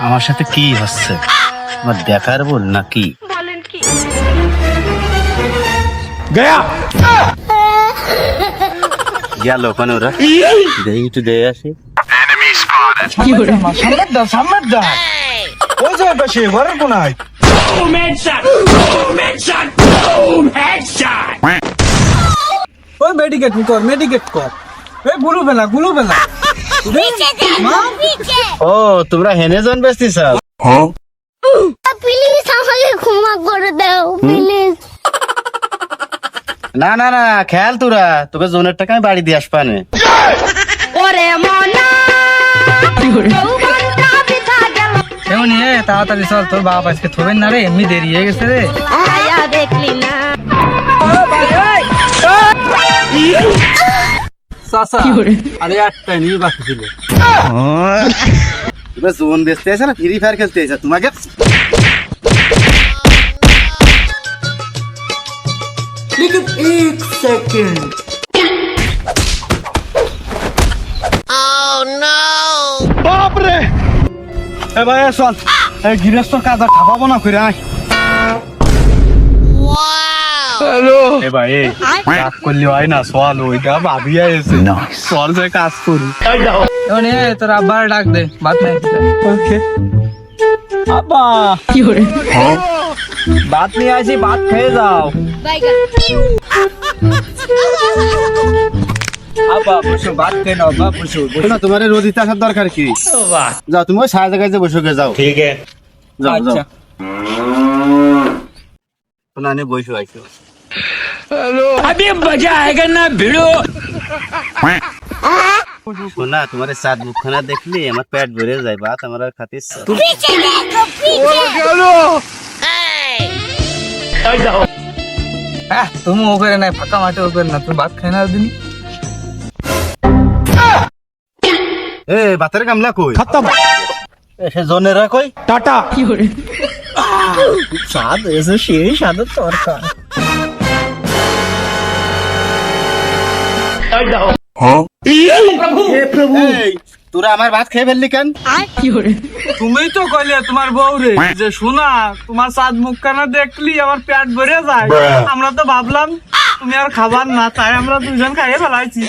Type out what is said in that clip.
আমার সাথে কি হচ্ছে? আমার দেখার বল নাকি? গেল ওখানে ওরা, দেখি একটু দিয়ে আসি। সামনের দা ওই যে বসে ঘরের কোনায়। ওই মেডিকেট কর, মেডিকেট কর। এই গুলু বেলা ও তোমরা হেনেজন বেচতিস? প্লিজ আমাকে ক্ষমা করে দাও প্লিজ। না না না, খেয়াল তোরা, তোকে জোনের টাকা আমি বাড়ি দিয়ে আসবানে। ওরে মনা এমনি তাড়াতাড়ি চল, তোর বাপ আজকে থবেন না রে, এমনি দেরি হয়ে গেছে রে। আয়া দেখলি না চাচা আরে একটাই নিয়ে বাকি ছিল। তোমরা জোন বেচতে আছে না ফ্রি ফায়ার খেলতে আছে? তোমাকে एक सेकंड। বাপ রে, এ ভাই চল, এই গৃহস্থ কাজ আর খাবো না করে আয়। হ্যালো এ ভাই, কাজ করলে হয় না, চল ওইটা ভাবি আইছে, চল যে কাজ করি। এমনি তোর আব্বার ডাক দে, ভাত নাই। ওকে আব্বা, কি করে ভাত নিয়ে আসি, ভাত খেয়ে যাও। আব্বা বসো, ভাত খেয়ে নাও। বাবা বসো না, তোমার রোদিতে আসার দরকার কি? যাও তুমি ওই সারা জায়গায় যে বসে যাও। ঠিক আছে, যাও যাও। নানি বসে আইছো। अभी मजा आएगा ना भिड़ो। শোনা, তোমার চাঁদ মুখখানা দেখলি আমার পেট ভরে যায়, ভাত আমার আর খাতিস। তুমি ওপরে নাই, ফাঁকা মাঠে ওপরে না, তুই ভাত খাই না দিন। এ ভাতের গামলা কই? খতম। এসে জনেরা কই? টাটা। কি করে স্বাদ এসে সেই স্বাদের তরকার। এই, তোরা আমার ভাত খেয়ে ফেললি কেন? তুমি তো কইলে তোমার বউ রে যে শোনা, তোমার চাঁদ মুখখানা দেখলি আমার পেট ভরে যায়। আমরা তো ভাবলাম তুমি আর খাবার না, তাই আমরা দুজন খাইয়ে ফেলাইছি।